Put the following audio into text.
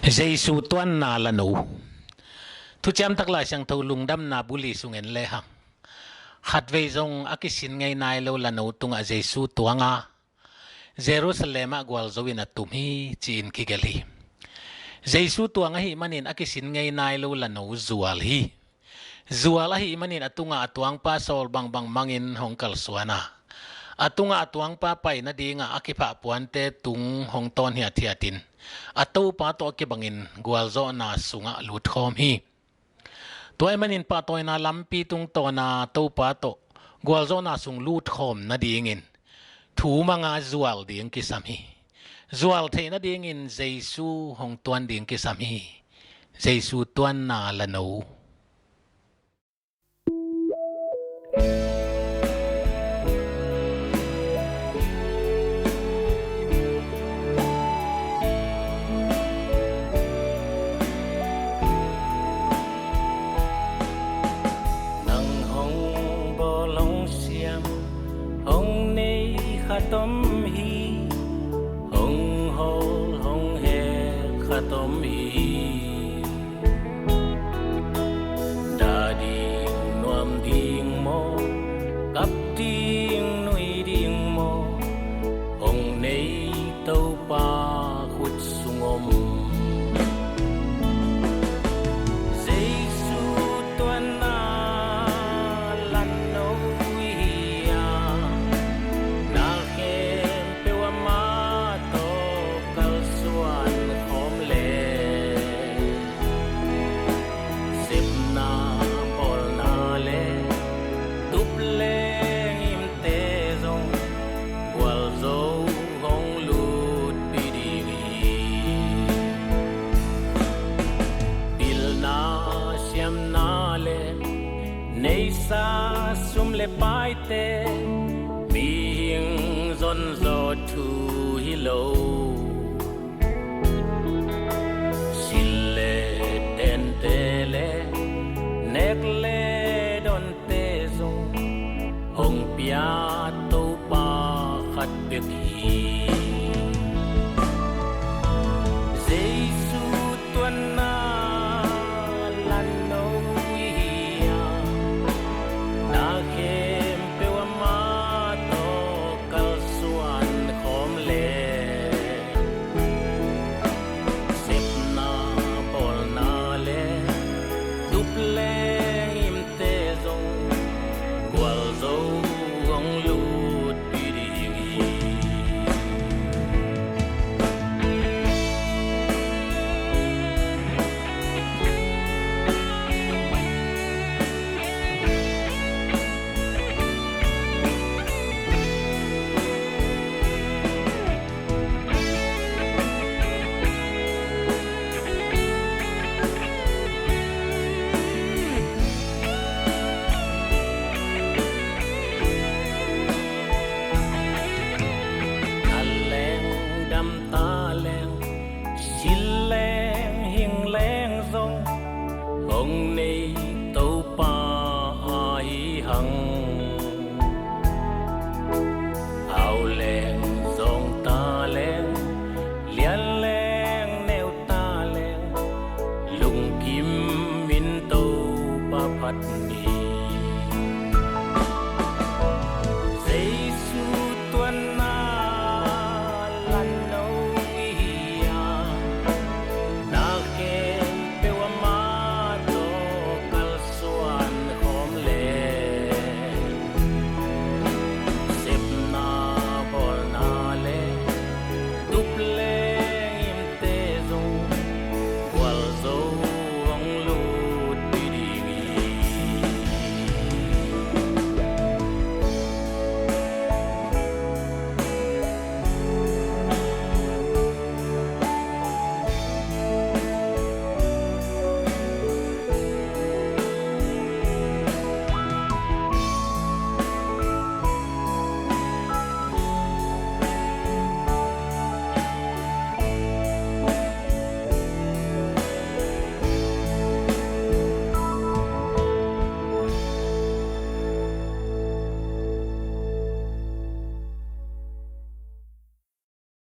Jesu tuan na lanu thu cham takla sang tho lungdam na buli sungen le hang hat ve zong akisin ngai nai lo lanu tunga Jesu tuanga Jerusalem gwal zowina tumhi chin kigali Jesu tuanga hi manin akisin ngai nai lo lanu zual hi manin atunga atuang pa sol bang bang mangin hongkal suana atunga atuang pa pai na dinga akipa puante tung hong ton hi athiatin atau pa to ke bangin gwalzo na sunga lut khom hi toy manin pa toy na lampi tung to na to pa to gwalzo na sung lut khom na dingin thu manga zual ding ki sam hi zual the na dingin Jesu hong tuan ding ki sam hi Jesu tuan na lano Tom hi hong hol hong he khatom hi da ding nuam ding mo kap ding nui ding mo hong nei tau pa khut sungom Jesu tuan na lan no nei sa sum le pai te mi hing zon